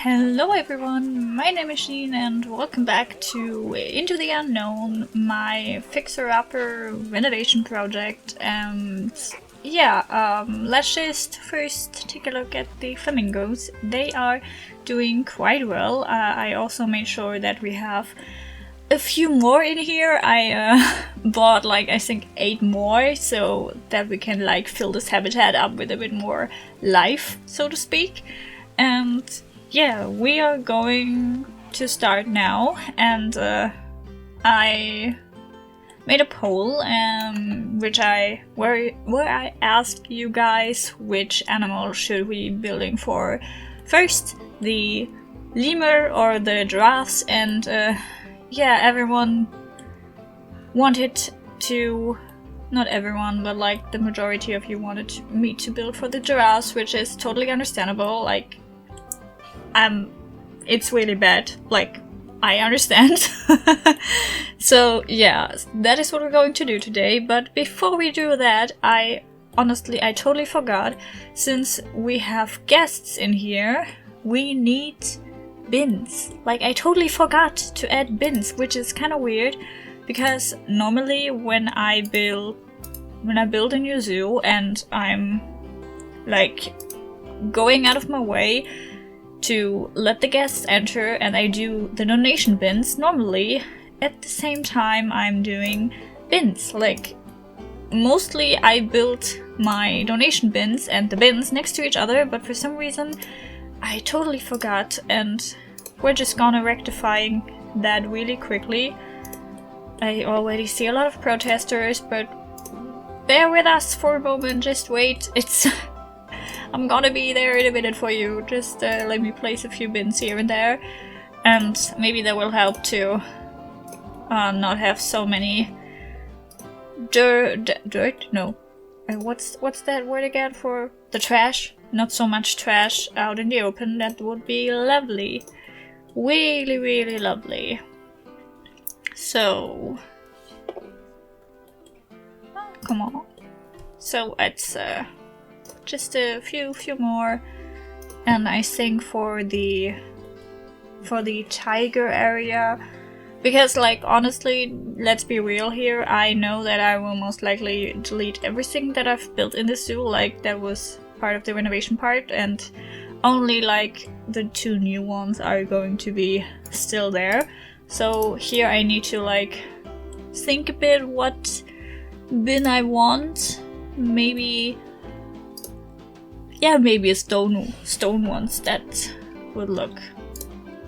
Hello everyone, my name is Sheen and welcome back to Into the Unknown, my fixer-upper renovation project. And let's just first take a look at the flamingos. They are doing quite well. I also made sure that we have a few more in here. I bought I think 8 more so that we can fill this habitat up with a bit more life, so to speak. And yeah, we are going to start now, and I made a poll where I asked you guys which animal should we be building for first, the lemur or the giraffes, and everyone wanted to, not everyone, but the majority of you wanted me to build for the giraffes, which is totally understandable. It's really bad, I understand. So yeah, that is what we're going to do today. But before we do that, I totally forgot, since we have guests in here, we need bins. I totally forgot to add bins, which is kind of weird, because normally when I build a new zoo and I'm going out of my way to let the guests enter and I do the donation bins, normally at the same time I'm doing bins. Mostly I built my donation bins and the bins next to each other, but for some reason I totally forgot, and we're just gonna rectifying that really quickly. I already see a lot of protesters, but bear with us for a moment, just wait. I'm gonna be there in a minute for you. Just let me place a few bins here and there, and maybe that will help to not have so many dirt? No. What's that word again for the trash? Not so much trash out in the open. That would be lovely. Really, really lovely. So, come on. So it's just a few more, and I think for the tiger area, because honestly, let's be real here, I know that I will most likely delete everything that I've built in the zoo, that was part of the renovation part, and only the 2 new ones are going to be still there. So here I need to think a bit what bin I want. Maybe a stone ones that would look,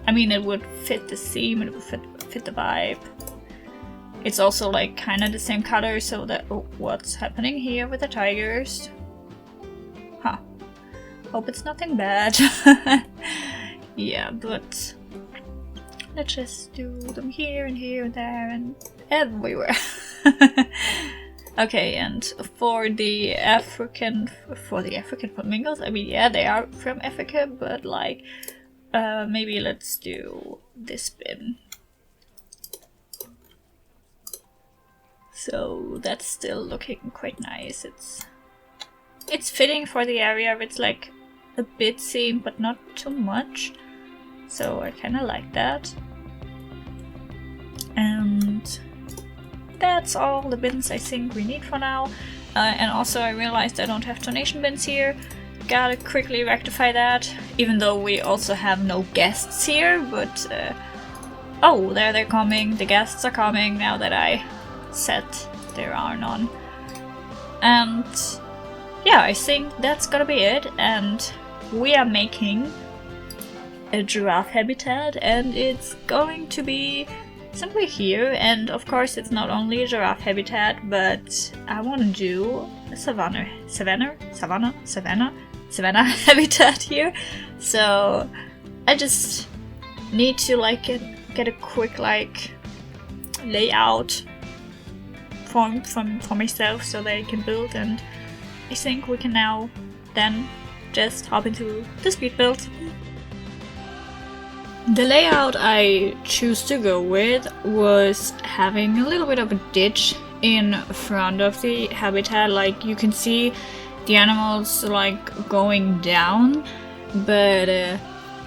it would fit the theme, it would fit the vibe. It's also kind of the same color, so that, oh, what's happening here with the tigers? Huh. Hope it's nothing bad. Yeah, but let's just do them here and here and there and everywhere. Okay, and for the African flamingos, they are from Africa, but maybe let's do this bin. So that's still looking quite nice. It's fitting for the area. It's a bit seam, but not too much. So I kind of like that. And that's all the bins I think we need for now. And also I realized I don't have donation bins here. Gotta quickly rectify that, even though we also have no guests here, but oh, there they're coming. The guests are coming now that I said there are none. And yeah, I think that's gonna be it, and we are making a giraffe habitat, and it's going to be somewhere here. And of course it's not only a giraffe habitat, but I want to do a savannah habitat here. So I just need to get a quick layout for myself so that I can build, and I think we can now then just hop into the speed build. The layout I choose to go with was having a little bit of a ditch in front of the habitat. You can see the animals going down, but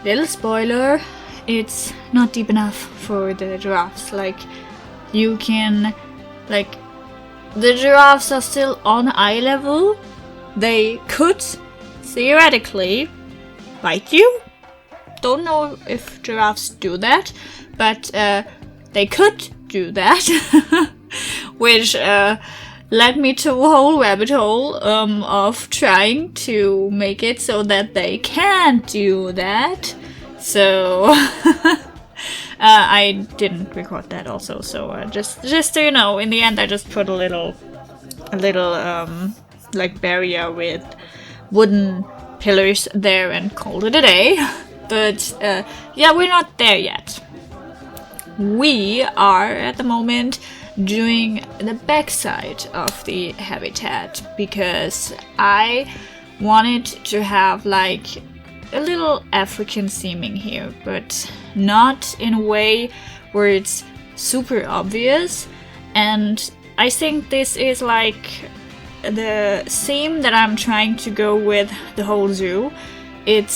little spoiler, it's not deep enough for the giraffes. Like, you can, like, the giraffes are still on eye level. They could theoretically bite you. Don't know if giraffes do that, but they could do that, which led me to a whole rabbit hole of trying to make it so that they can't do that. So I didn't record that also. So just so you know, in the end, I just put a little like barrier with wooden pillars there and called it a day. But yeah, we're not there yet. We are at the moment doing the backside of the habitat because I wanted to have like a little African theming here, but not in a way where it's super obvious. And I think this is like the theme that I'm trying to go with the whole zoo. It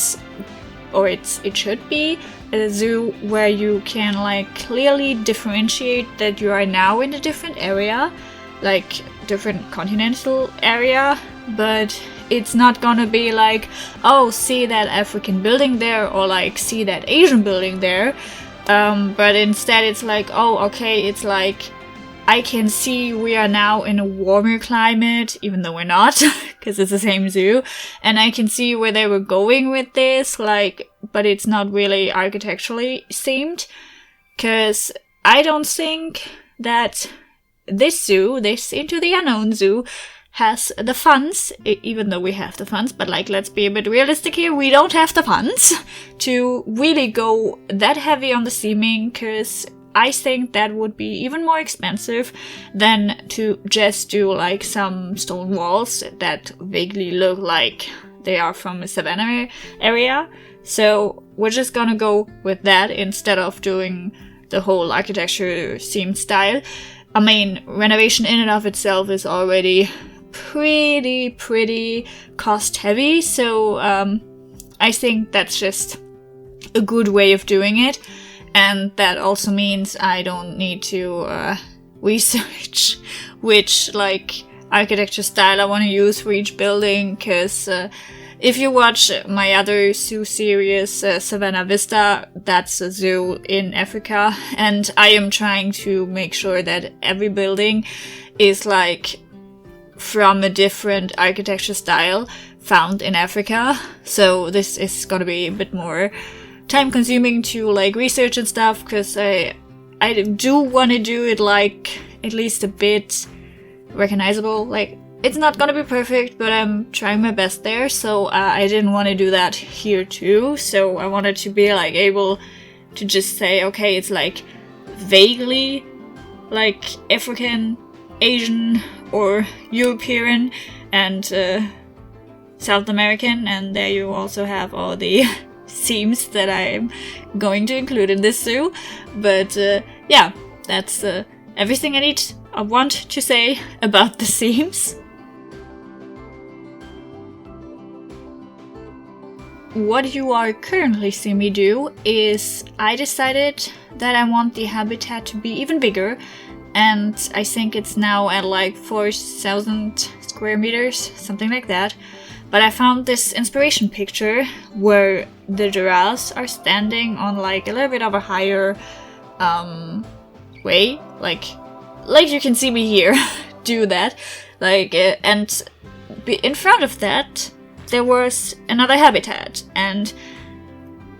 should be a zoo where you can like clearly differentiate that you are now in a different area, like different continental area, but it's not gonna be like, oh, see that African building there, or like see that Asian building there, but instead it's like, oh, okay, it's like I can see we are now in a warmer climate, even though we're not, because it's the same zoo, and I can see where they were going with this, like, but it's not really architecturally themed, because I don't think that this zoo, this Into the Unknown zoo, has the funds, even though we have the funds, but like, let's be a bit realistic here, we don't have the funds to really go that heavy on the theming, because I think that would be even more expensive than to just do like some stone walls that vaguely look like they are from a savannah area. So we're just gonna go with that instead of doing the whole architecture themed style. I mean, renovation in and of itself is already pretty cost heavy, so I think that's just a good way of doing it. And that also means I don't need to research which like architecture style I want to use for each building, because if you watch my other zoo series, Savannah Vista, that's a zoo in Africa, and I am trying to make sure that every building is like from a different architecture style found in Africa. So this is gonna be a bit more time consuming to like research and stuff, because I do want to do it like at least a bit recognizable. Like, it's not gonna be perfect, but I'm trying my best there, so I didn't want to do that here too. So I wanted to be like able to just say, okay, it's like vaguely like African, Asian, or European, and South American, and there you also have all the themes that I'm going to include in this zoo. But yeah, that's everything I want to say about the themes. What you are currently seeing me do is I decided that I want the habitat to be even bigger, and I think it's now at like 4,000 square meters, something like that. But I found this inspiration picture where the giraffes are standing on like a little bit of a higher way, like you can see me here do that, like and in front of that there was another habitat, and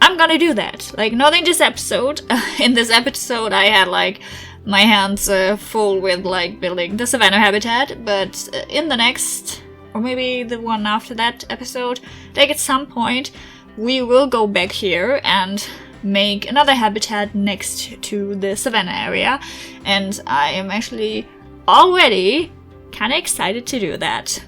I'm gonna do that. Like, not in this episode. In this episode I had like my hands full with like building the savannah habitat, but in the next, or maybe the one after that episode, like at some point, we will go back here and make another habitat next to the savannah area, and I am actually already kind of excited to do that.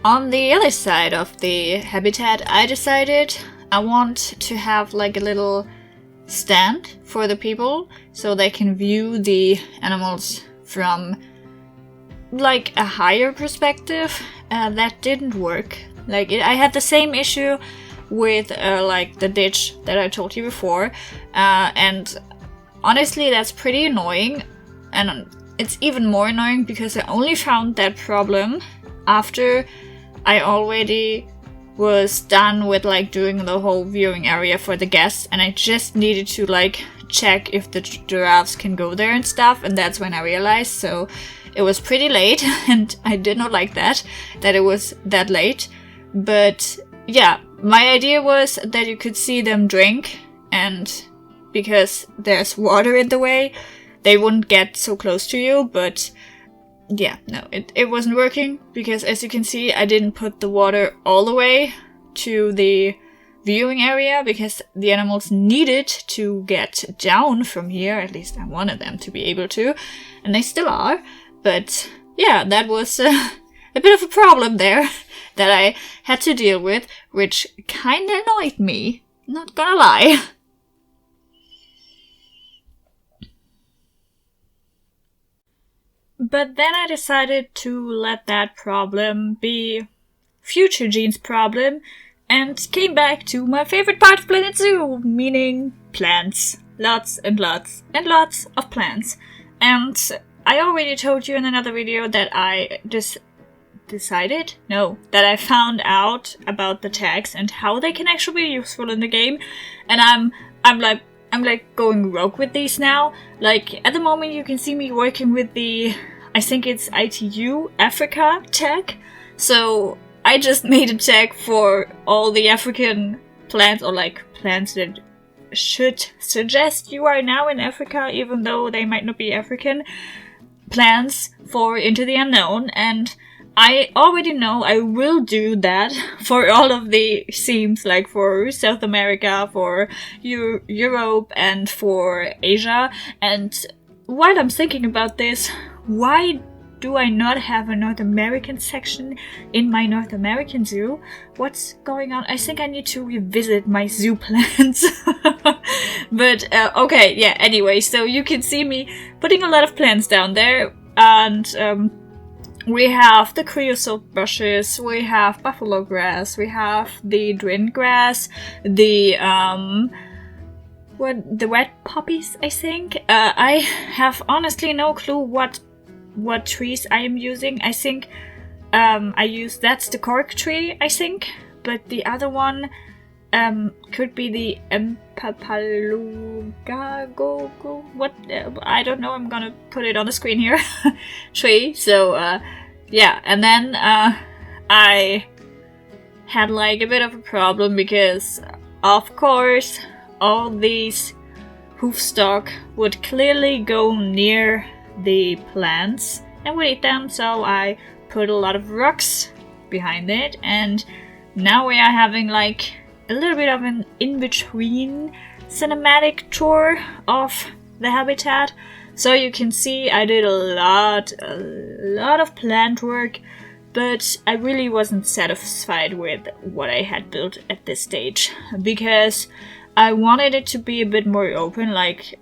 On the other side of the habitat, I decided I want to have like a little stand for the people so they can view the animals from like a higher perspective, that didn't work. Like, I had the same issue with like the ditch that I told you before, and honestly that's pretty annoying, and it's even more annoying because I only found that problem after I already was done with like doing the whole viewing area for the guests, and I just needed to like check if the giraffes can go there and stuff, and that's when I realized. So it was pretty late and I did not like that it was that late. But yeah, my idea was that you could see them drink, and because there's water in the way, they wouldn't get so close to you. But yeah, no, it wasn't working, because as you can see, I didn't put the water all the way to the viewing area, because the animals needed to get down from here. At least I wanted them to be able to, and they still are. But yeah, that was a bit of a problem there that I had to deal with, which kinda annoyed me, not gonna lie. But then I decided to let that problem be future Jean's problem, and came back to my favorite part of Planet Zoo, meaning plants. Lots and lots and lots of plants. And I already told you in another video that I that I found out about the tags and how they can actually be useful in the game, and I'm like going rogue with these now. Like, at the moment you can see me working with the, I think it's ITU Africa tag. So I just made a tag for all the African plants, or like plants that should suggest you are now in Africa, even though they might not be African plants, for Into the Unknown. And I already know I will do that for all of the themes, like for South America, for Europe, and for Asia. And while I'm thinking about this, why do I not have a North American section in my North American zoo? What's going on? I think I need to revisit my zoo plans. But okay, yeah, anyway, so you can see me putting a lot of plants down there, and we have the creosote bushes, we have buffalo grass, we have the drin grass, the wet poppies, I think. I have honestly no clue what trees I am using. I think that's the cork tree, I think, but the other one could be the I don't know, I'm gonna put it on the screen here, tree. So yeah, and then I had like a bit of a problem, because of course all these hoofstock would clearly go near the plants and would eat them, so I put a lot of rocks behind it, and now we are having like a little bit of an in-between cinematic tour of the habitat. So you can see I did a lot of plant work, but I really wasn't satisfied with what I had built at this stage, because I wanted it to be a bit more open, like,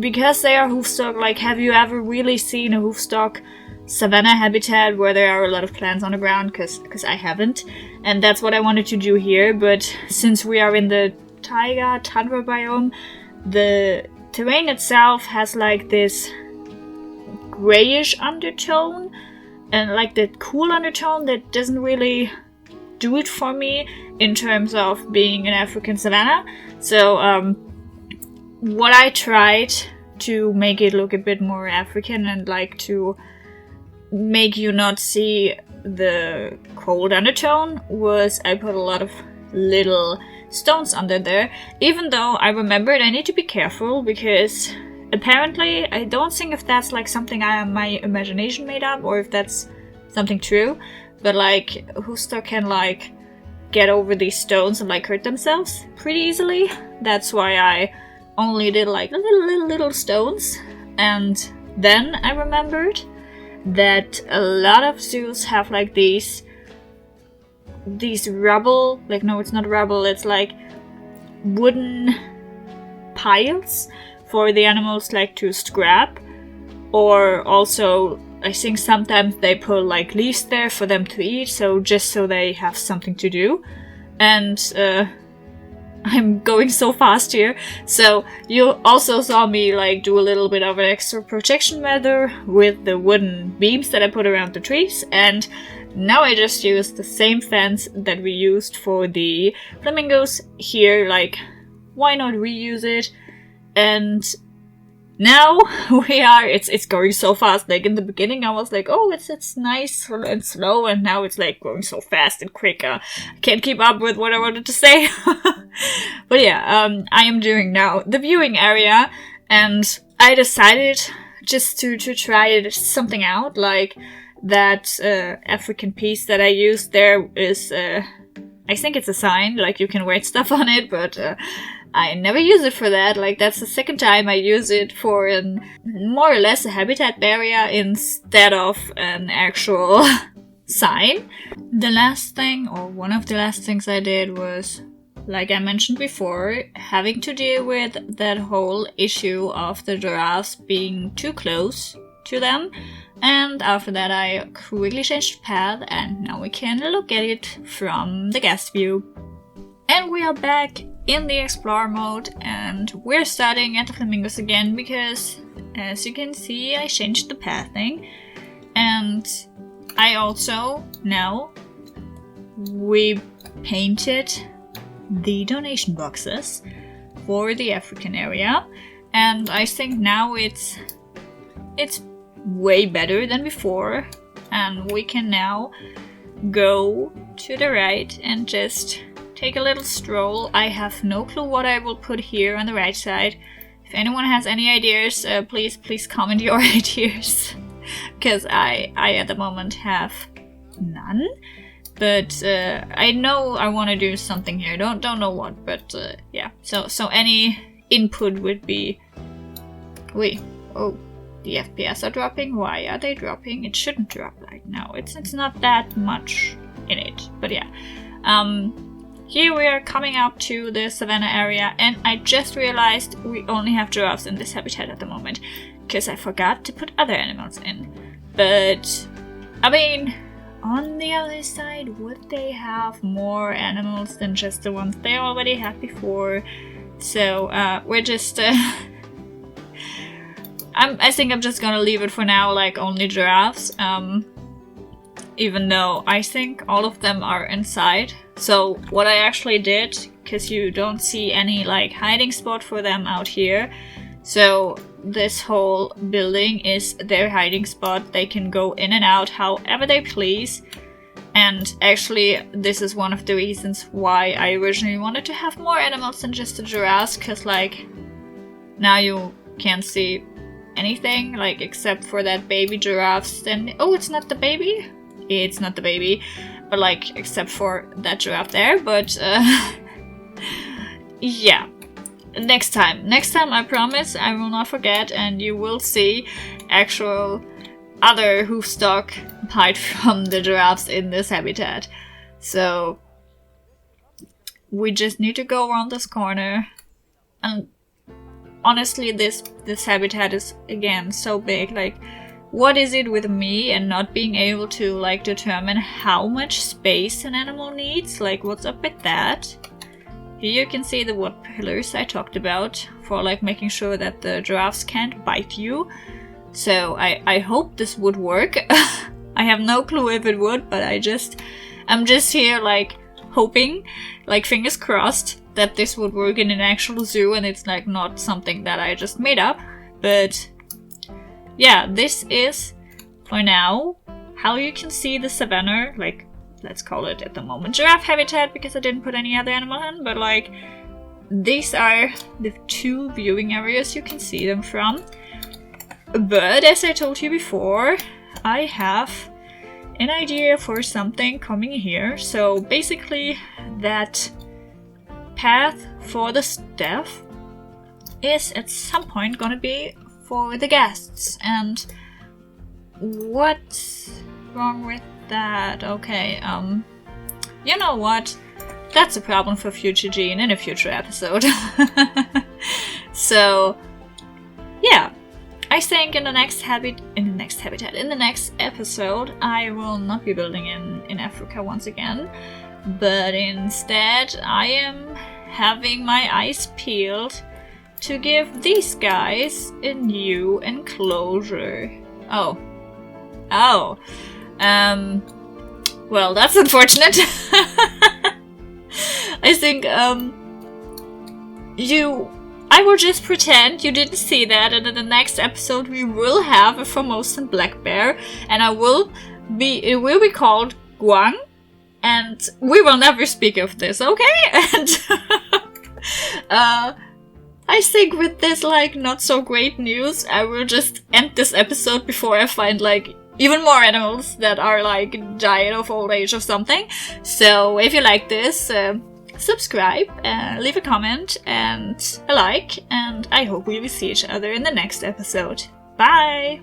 because they are hoofstock. Like, have you ever really seen a hoofstock savanna habitat where there are a lot of plants on the ground? Because I haven't, and that's what I wanted to do here. But since we are in the taiga tundra biome, the terrain itself has like this grayish undertone, and like that cool undertone that doesn't really do it for me in terms of being an African savanna. So what I tried to make it look a bit more African, and like to make you not see the cold undertone, was I put a lot of little stones under there. Even though I remembered I need to be careful, because apparently, I don't think if that's like something my imagination made up, or if that's something true, but like hoofstock can like get over these stones and like hurt themselves pretty easily. That's why I only did like little stones. And then I remembered that a lot of zoos have like these rubble, like, no, it's not rubble, it's like wooden piles for the animals like to scrap, or also I think sometimes they put like leaves there for them to eat, so just so they have something to do. And I'm going so fast here. So you also saw me like do a little bit of an extra protection measure with the wooden beams that I put around the trees, and now I just used the same fence that we used for the flamingos here. Like, why not reuse it? And now it's going so fast. Like in the beginning I was like, oh, it's nice and slow, and now it's like going so fast and quick. I can't keep up with what I wanted to say. But yeah, I am doing now the viewing area, and I decided just to try something out. Like that African piece that I used there is, I think it's a sign, like you can write stuff on it, but I never use it for that. Like, that's the second time I use it for more or less a habitat barrier instead of an actual sign. The last thing, or one of the last things I did was, like I mentioned before, having to deal with that whole issue of the giraffes being too close to them. And after that I quickly changed path, and now we can look at it from the guest view. And we are back in the Explorer mode, and we're starting at the flamingos again because, as you can see, I changed the pathing. And I also, now, we painted the donation boxes for the African area, and I think now it's way better than before, and we can now go to the right and just take a little stroll. I have no clue what I will put here on the right side. If anyone has any ideas, please comment your ideas, because I at the moment have none. But I know I want to do something here. Don't know what, but yeah. So any input would be. Wait, oh, the FPS are dropping. Why are they dropping? It shouldn't drop right now. It's not that much in it, but yeah. Here we are coming up to the savannah area, and I just realized we only have giraffes in this habitat at the moment, because I forgot to put other animals in. But, I mean, on the other side, would they have more animals than just the ones they already had before? So, we're just, I think I'm just gonna leave it for now, like only giraffes, even though I think all of them are inside. So what I actually did, because you don't see any like hiding spot for them out here, so this whole building is their hiding spot. They can go in and out however they please. And actually this is one of the reasons why I originally wanted to have more animals than just the giraffes, because like now you can't see anything, like except for that baby giraffe standing. Oh, it's not the baby? It's not the baby, but like except for that giraffe there. But yeah, next time I promise I will not forget, and you will see actual other hoof stock apart from the giraffes in this habitat. So we just need to go around this corner, and honestly this habitat is again so big. Like, what is it with me and not being able to like determine how much space an animal needs? Like, what's up with that? Here you can see the wood pillars I talked about for like making sure that the giraffes can't bite you. So I hope this would work. I have no clue if it would, but I'm just here like hoping, like fingers crossed, that this would work in an actual zoo and it's like not something that I just made up. But yeah, this is for now how you can see the savannah, like let's call it at the moment giraffe habitat, because I didn't put any other animal in, but like these are the two viewing areas you can see them from. But as I told you before, I have an idea for something coming here. So basically that path for the staff is at some point gonna be for the guests. And what's wrong with that? Okay, you know what? That's a problem for future Gene in a future episode. So, yeah. I think in the next episode, I will not be building in Africa once again, but instead I am having my eyes peeled to give these guys a new enclosure. Oh. Well, that's unfortunate. I think, I will just pretend you didn't see that, and in the next episode we will have a Formosan black bear, and it will be called Guang, and we will never speak of this, okay? And I think with this, like, not so great news, I will just end this episode before I find, like, even more animals that are, like, dying of old age or something. So if you like this, subscribe, leave a comment and a like, and I hope we will see each other in the next episode. Bye!